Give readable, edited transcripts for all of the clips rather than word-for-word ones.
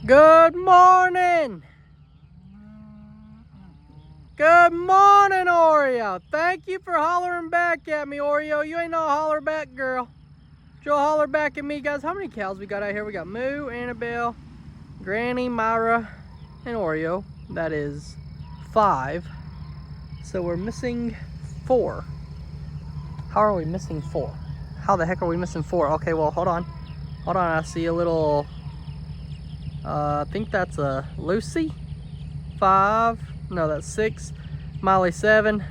Good morning. Good morning, Oreo. Thank you for hollering back at me, Oreo. You ain't no holler back girl. She'll holler back at me, guys. How many cows we got out here? We got Moo, Annabelle, Granny, Myra, and Oreo. That is 5. So we're missing 4. How are we missing 4? How the heck are we missing 4? Okay, well, hold on. Hold on, I see a little, I think that's a Lucy. 5, no, that's 6. Molly 7.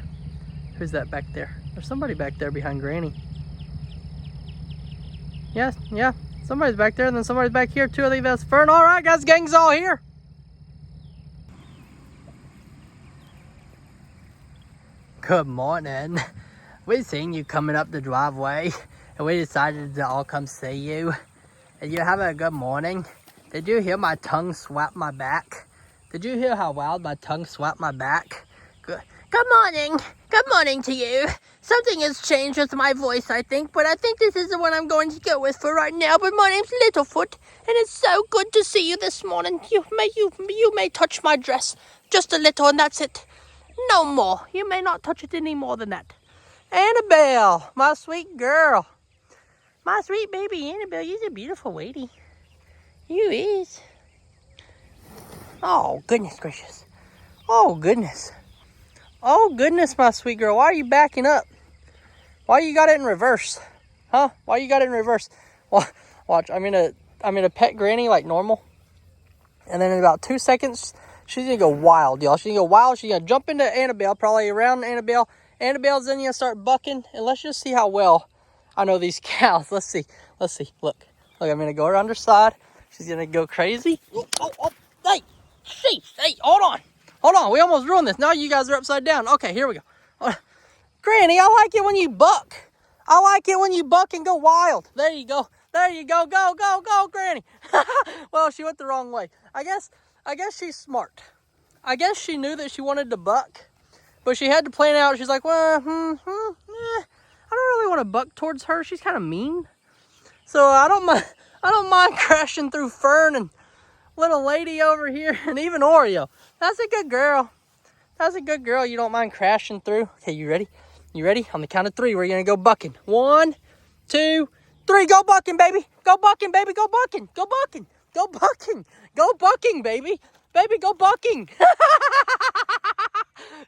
Who's that back there? There's somebody back there behind Granny. Yes, yeah, somebody's back there, and then somebody's back here too. I think that's Fern. All right, guys, gang's all here. Good morning. We seen you coming up the driveway, and we decided to all come see you. And you having a good morning? Did you hear my tongue swap my back? Did you hear how loud my tongue swapped my back? Good morning. Good morning to you. Something has changed with my voice, I think, but I think this is the one I'm going to go with for right now. But my name's Littlefoot, and it's so good to see you this morning. You may touch my dress just a little, and that's it. No more. You may not touch it any more than that. Annabelle, my sweet girl. My sweet baby Annabelle, you're a beautiful lady. You is. Oh, goodness gracious. Oh, goodness. Oh, goodness, my sweet girl. Why are you backing up? Why you got it in reverse? Huh? Why you got it in reverse? Watch, I'm gonna pet Granny like normal. And then in about 2 seconds, she's gonna go wild, y'all. She's gonna go wild. She's gonna jump into Annabelle, probably around Annabelle. Annabelle's then gonna start bucking. And let's just see how well I know these cows. Let's see. Look, I'm gonna go around her side. She's gonna go crazy. Oh, hey, hold on. We almost ruined this. Now you guys are upside down. Okay, here we go. Granny, I like it when you buck. I like it when you buck and go wild. There you go. Go, Granny. Well, she went the wrong way. I guess she's smart. I guess she knew that she wanted to buck, but she had to plan out. She's like, well, I don't really want to buck towards her. She's kind of mean. So I don't mind crashing through Fern and little lady over here and even Oreo. That's a good girl. You don't mind crashing through. Okay, you ready? On the count of 3, we're gonna go bucking. 1, 2, 3. Go bucking, baby. Go bucking, baby. Go bucking. Go bucking. Go bucking. Go bucking, baby. Baby, go bucking.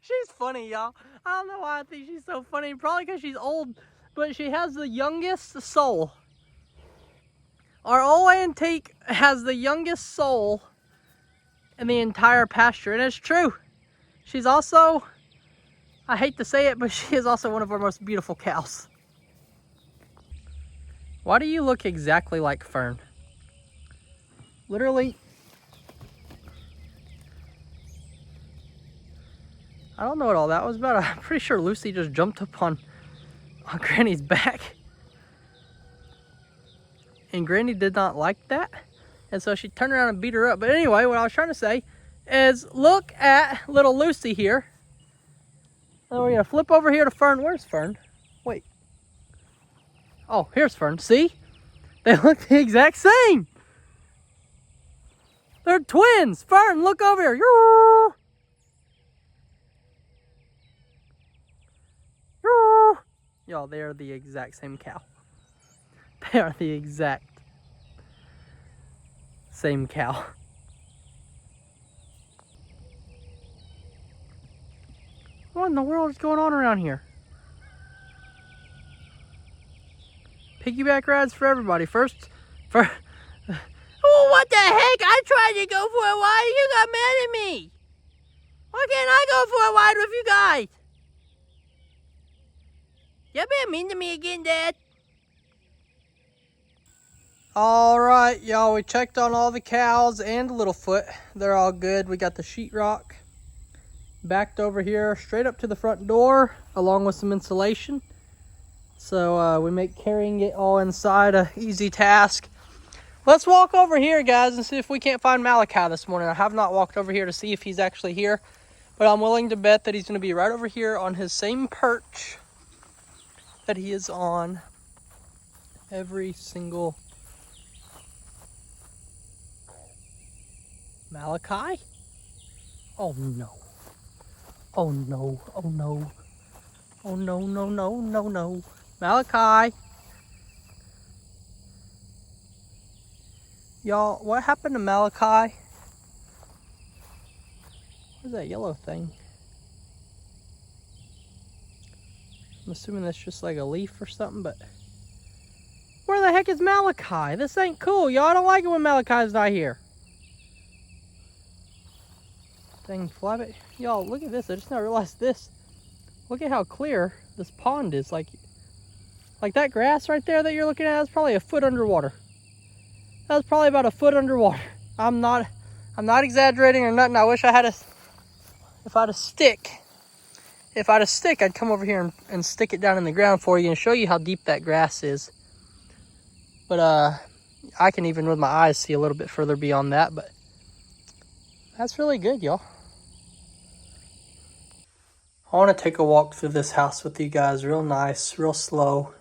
She's funny, y'all. I don't know why I think she's so funny. Probably because she's old, but she has the youngest soul. Our old antique has the youngest soul in the entire pasture, and it's true. She's also, I hate to say it, but she is also one of our most beautiful cows. Why do you look exactly like Fern? Literally, I don't know what all that was about. I'm pretty sure Lucy just jumped up on Granny's back. And Granny did not like that. And so she turned around and beat her up. But anyway, what I was trying to say is look at little Lucy here. And we're going to flip over here to Fern. Where's Fern? Wait. Oh, here's Fern. See? They look the exact same. They're twins. Fern, look over here. Y'all, they are the exact same cow. They are the exact same cow. What in the world is going on around here? Piggyback rides for everybody. Oh, what the heck? I tried to go for a ride. You got mad at me. Why can't I go for a ride with you guys? You're being mean to me again, Dad. All right, y'all. We checked on all the cows and Littlefoot. They're all good. We got the sheetrock backed over here straight up to the front door along with some insulation. So we make carrying it all inside a easy task. Let's walk over here, guys, and see if we can't find Malachi this morning. I have not walked over here to see if he's actually here, but I'm willing to bet that he's going to be right over here on his same perch that he is on every single Malachi? Oh no. Oh no. Oh no. Oh no, no, no, no, no. Malachi. Y'all, what happened to Malachi? What's that yellow thing? I'm assuming that's just like a leaf or something, but where the heck is Malachi? This ain't cool, y'all. I don't like it when Malachi's not here. Dang flabbit. Y'all, look at this. I just now realized this. Look at how clear this pond is. Like that grass right there that you're looking at is probably a foot underwater. That was probably about a foot underwater. I'm not exaggerating or nothing. I wish I had if I had a stick, I'd come over here and stick it down in the ground for you and show you how deep that grass is. But I can even with my eyes see a little bit further beyond that, but that's really good, y'all. I want to take a walk through this house with you guys real nice, real slow,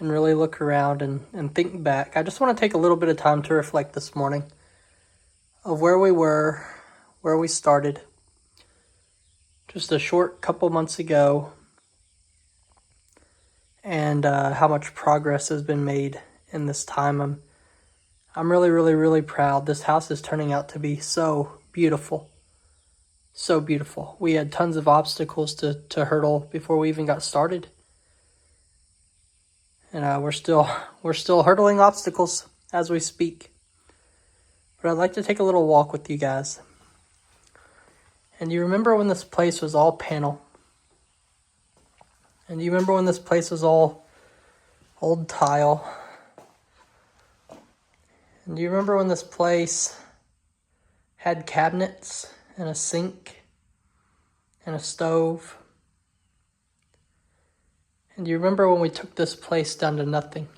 and really look around and think back. I just want to take a little bit of time to reflect this morning of where we were, where we started just a short couple months ago, and how much progress has been made in this time. I'm really, really, really proud. This house is turning out to be so beautiful. So beautiful. We had tons of obstacles to hurdle before we even got started. And we're still hurdling obstacles as we speak. But I'd like to take a little walk with you guys. And you remember when this place was all panel? And you remember when this place was all old tile? And do you remember when this place had cabinets and a sink and a stove? And do you remember when we took this place down to nothing?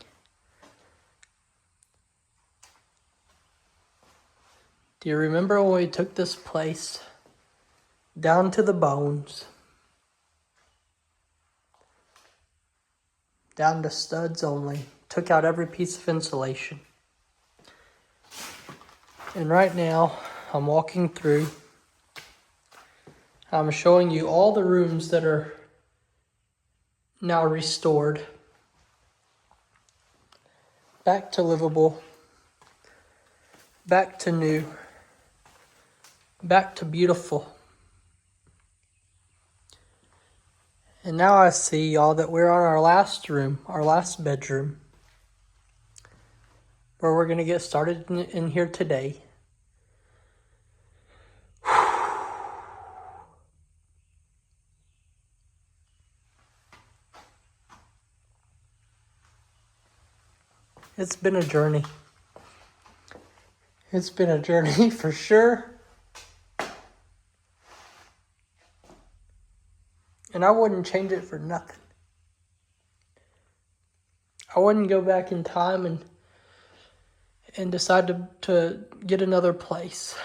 Do you remember when we took this place down to the bones? Down to studs only. Took out every piece of insulation. And right now, I'm walking through. I'm showing you all the rooms that are now restored. Back to livable. Back to new. Back to beautiful. And now I see, y'all, that we're on our last room, our last bedroom, where we're going to get started in here today. It's been a journey. It's been a journey for sure. And I wouldn't change it for nothing. I wouldn't go back in time and decide to get another place.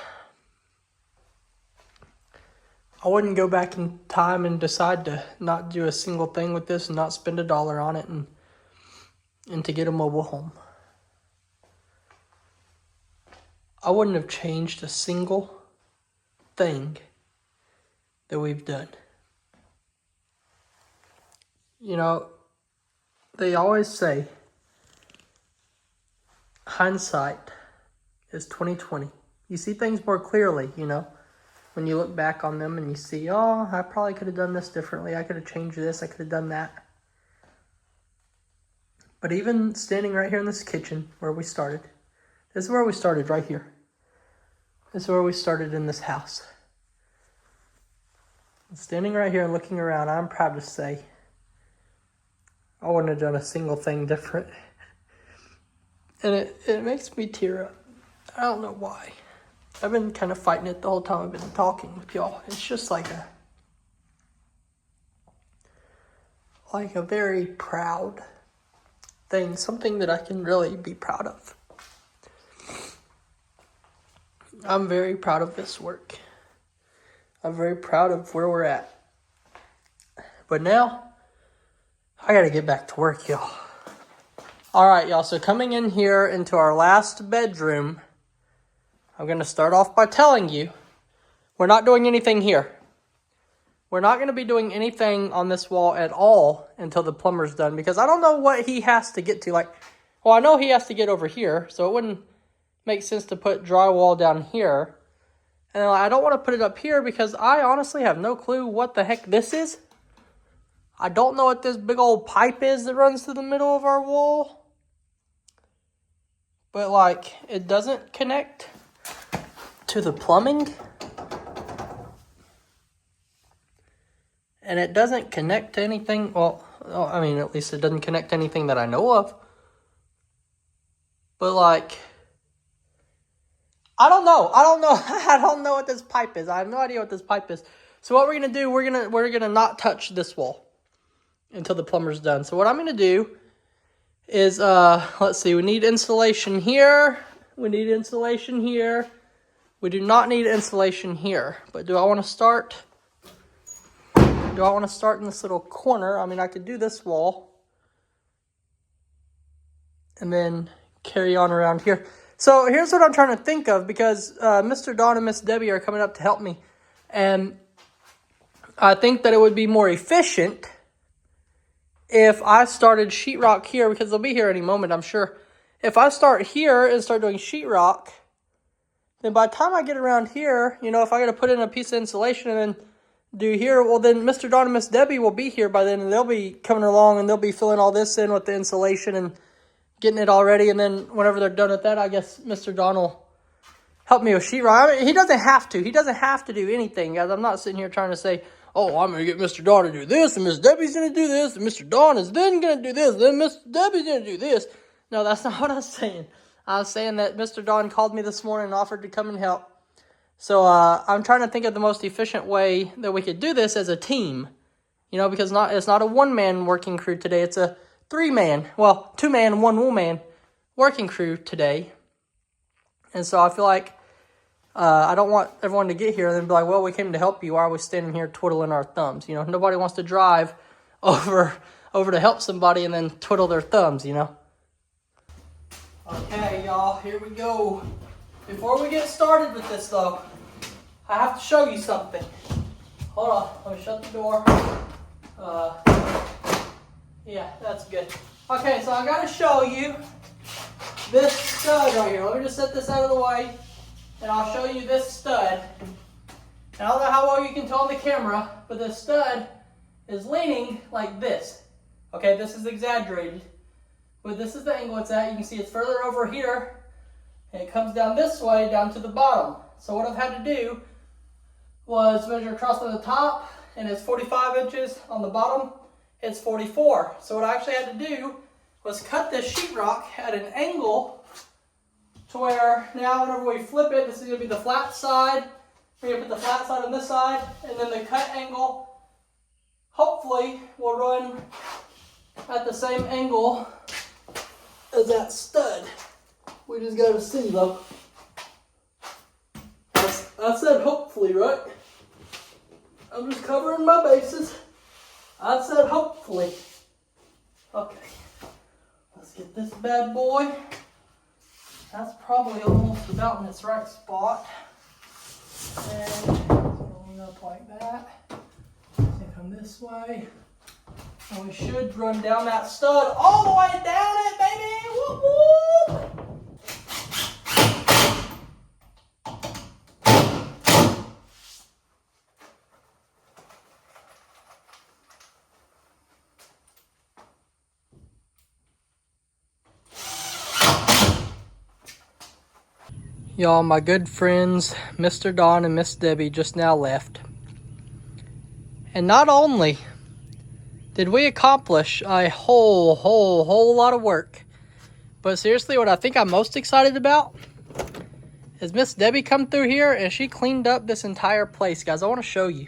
I wouldn't go back in time and decide to not do a single thing with this and not spend $1 on it and to get a mobile home. I wouldn't have changed a single thing that we've done. You know, they always say hindsight is 20/20. You see things more clearly, you know, when you look back on them and you see, oh, I probably could have done this differently. I could have changed this. I could have done that. But even standing right here in this kitchen where we started, this is where we started right here. This is where we started in this house. Standing right here and looking around, I'm proud to say I wouldn't have done a single thing different. And it makes me tear up. I don't know why. I've been kind of fighting it the whole time I've been talking with y'all. It's just like a very proud thing. Something that I can really be proud of. I'm very proud of this work. I'm very proud of where we're at. But now, I gotta get back to work, y'all. All right, y'all. So coming in here into our last bedroom, I'm going to start off by telling you, we're not doing anything here. We're not going to be doing anything on this wall at all until the plumber's done, because I don't know what he has to get to. Well, I know he has to get over here, so it wouldn't make sense to put drywall down here. And I don't want to put it up here because I honestly have no clue what the heck this is. I don't know what this big old pipe is that runs through the middle of our wall. But it doesn't connect to the plumbing. And it doesn't connect to anything. Well, I mean, at least it doesn't connect to anything that I know of. But I don't know. I don't know what this pipe is. I have no idea what this pipe is. So what we're gonna do, we're gonna not touch this wall until the plumber's done. So what I'm gonna do is let's see, we need insulation here. We need insulation here. We do not need insulation here. But do I want to start in this little corner? I mean, I could do this wall and then carry on around here. So here's what I'm trying to think of, because Mr. Don and Miss Debbie are coming up to help me. And I think that it would be more efficient if I started sheetrock here, because they'll be here any moment, I'm sure. If I start here and start doing sheetrock, then by the time I get around here, if I got to put in a piece of insulation and then do here, well, then Mr. Don and Miss Debbie will be here by then, and they'll be coming along, and they'll be filling all this in with the insulation and getting it all ready. And then whenever they're done with that, I guess Mr. Don will help me with sheetrock. I mean, he doesn't have to. He doesn't have to do anything, guys. I'm not sitting here trying to say, oh, I'm going to get Mr. Don to do this, and Miss Debbie's going to do this, and Mr. Don is then going to do this, and then Miss Debbie's going to do this. No, that's not what I was saying. I was saying that Mr. Don called me this morning and offered to come and help. So I'm trying to think of the most efficient way that we could do this as a team. Because it's not a one-man working crew today. It's a three-man, well, two-man, one-woman working crew today. And so I feel like I don't want everyone to get here and then be like, well, we came to help you. Why are we standing here twiddling our thumbs? Nobody wants to drive over to help somebody and then twiddle their thumbs, Okay, y'all, here we go. Before we get started with this, though, I have to show you something. Hold on, let me shut the door. Yeah, that's good. Okay, so I gotta show you this stud right here. Let me just set this out of the way, and I'll show you this stud. And I don't know how well you can tell on the camera, but this stud is leaning like this. Okay, this is exaggerated, but this is the angle it's at. You can see it's further over here, and it comes down this way, down to the bottom. So what I've had to do was measure across on the top, and it's 45 inches. On the bottom, it's 44. So what I actually had to do was cut this sheetrock at an angle to where now whenever we flip it, this is going to be the flat side. We're going to put the flat side on this side, and then the cut angle hopefully will run at the same angle as that stud. We just got to see, though. I said hopefully, right? I'm just covering my bases. I said hopefully. Okay. Let's get this bad boy. That's probably almost about in its right spot. And going up like that. And come this way. And we should run down that stud all the way down it, baby! Whoop, whoop! Y'all, my good friends, Mr. Don and Miss Debbie just now left. And not only did we accomplish a whole lot of work, but seriously, what I think I'm most excited about is Miss Debbie come through here and she cleaned up this entire place. Guys, I want to show you.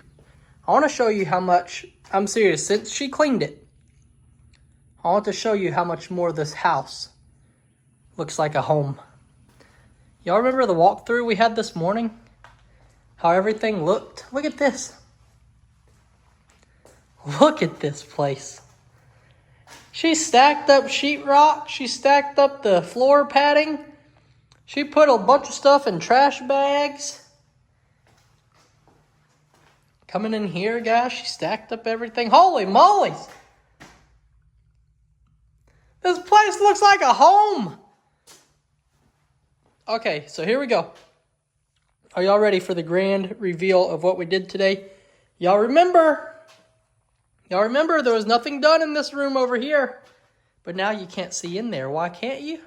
I want to show you how much, I'm serious, since she cleaned it, I want to show you how much more this house looks like a home. Y'all remember the walkthrough we had this morning? How everything looked? Look at this. Look at this place. She stacked up sheetrock. She stacked up the floor padding. She put a bunch of stuff in trash bags. Coming in here, guys, she stacked up everything. Holy mollies! This place looks like a home. Okay, so here we go. Are y'all ready for the grand reveal of what we did today? Y'all remember there was nothing done in this room over here. But now you can't see in there. Why can't you?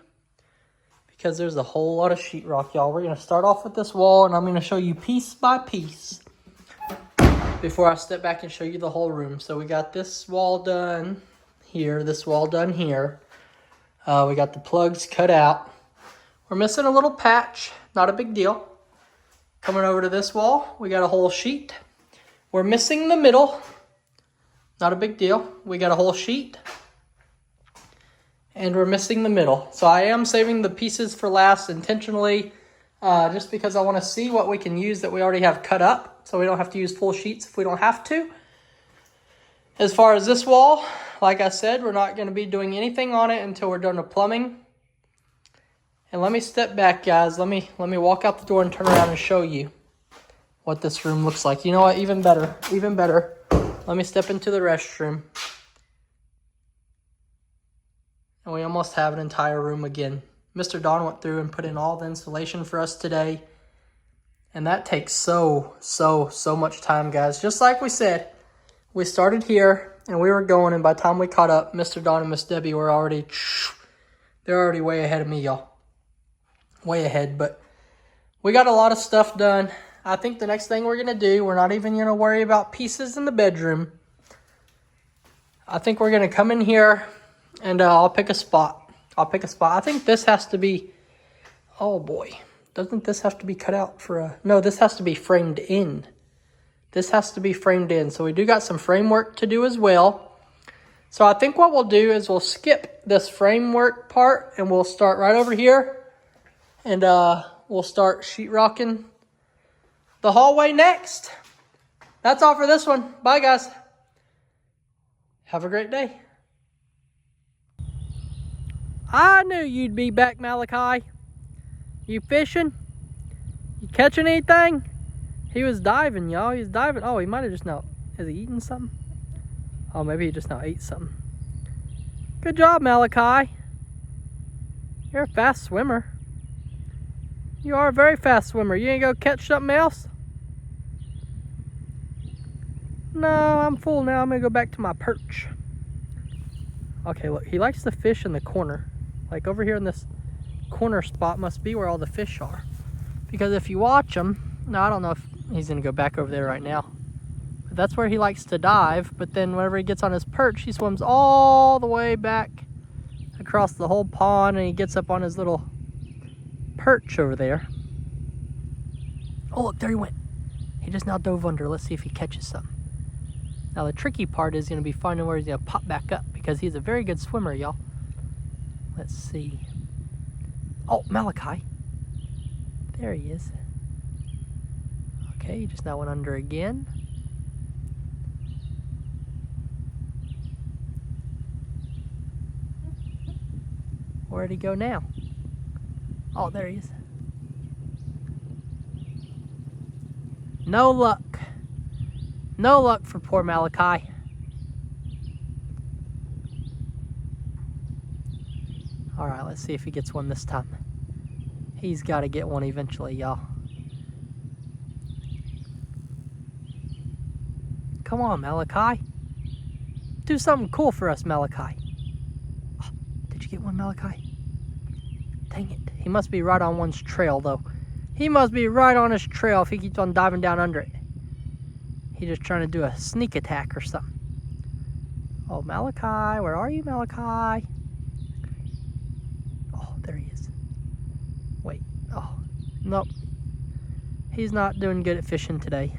Because there's a whole lot of sheetrock, y'all. We're going to start off with this wall, and I'm going to show you piece by piece before I step back and show you the whole room. So we got this wall done here, this wall done here. We got the plugs cut out. We're missing a little patch. Not a big deal. Coming over to this wall, we got a whole sheet. We're missing the middle. Not a big deal. We got a whole sheet. And we're missing the middle. So I am saving the pieces for last intentionally, just because I want to see what we can use that we already have cut up. So we don't have to use full sheets if we don't have to. As far as this wall, like I said, we're not going to be doing anything on it until we're done with plumbing. And let me step back, guys. Let me walk out the door and turn around and show you what this room looks like. You know what? Even better. Even better. Let me step into the restroom. And we almost have an entire room again. Mr. Don went through and put in all the insulation for us today. And that takes so much time, guys. Just like we said, we started here and we were going, and by the time we caught up, Mr. Don and Miss Debbie were already, they're already way ahead of me, y'all. Way ahead, but we got a lot of stuff done. I think the next thing we're going to do, we're not even going to worry about pieces in the bedroom. I think we're going to come in here and I'll pick a spot. I think this has to be, oh boy, doesn't this have to be cut out for a, no, this has to be framed in. This has to be framed in. So we do got some framework to do as well. So I think what we'll do is we'll skip this framework part and we'll start right over here. And we'll start sheetrocking the hallway next. That's all for this one. Bye, guys. Have a great day. I knew you'd be back, Malachi. You fishing? You catching anything? He was diving, y'all. He was diving. Oh, he might have just now. Is he eating something? Oh, maybe he just now ate something. Good job, Malachi. You're a fast swimmer. You are a very fast swimmer. You ain't go catch something else? No, I'm full now. I'm gonna go back to my perch. Okay, look, he likes to fish in the corner. Like over here in this corner spot must be where all the fish are. Because if you watch him, now I don't know if he's gonna go back over there right now. But that's where he likes to dive. But then whenever he gets on his perch, he swims all the way back across the whole pond and he gets up on his little perch over there. Oh, look, there he went. He just now dove under. Let's see if he catches something. Now, the tricky part is going to be finding where he's going to pop back up because he's a very good swimmer, y'all. Let's see. Oh, Malachi. There he is. Okay, he just now went under again. Where'd he go now? Oh, there he is. No luck. No luck for poor Malachi. All right, let's see if he gets one this time. He's got to get one eventually, y'all. Come on, Malachi. Do something cool for us, Malachi. Oh, did you get one, Malachi? Dang it. He must be right on one's trail, though. He must be right on his trail if he keeps on diving down under it. He's just trying to do a sneak attack or something. Oh, Malachi. Where are you, Malachi? Oh, there he is. Wait. Oh, nope. He's not doing good at fishing today.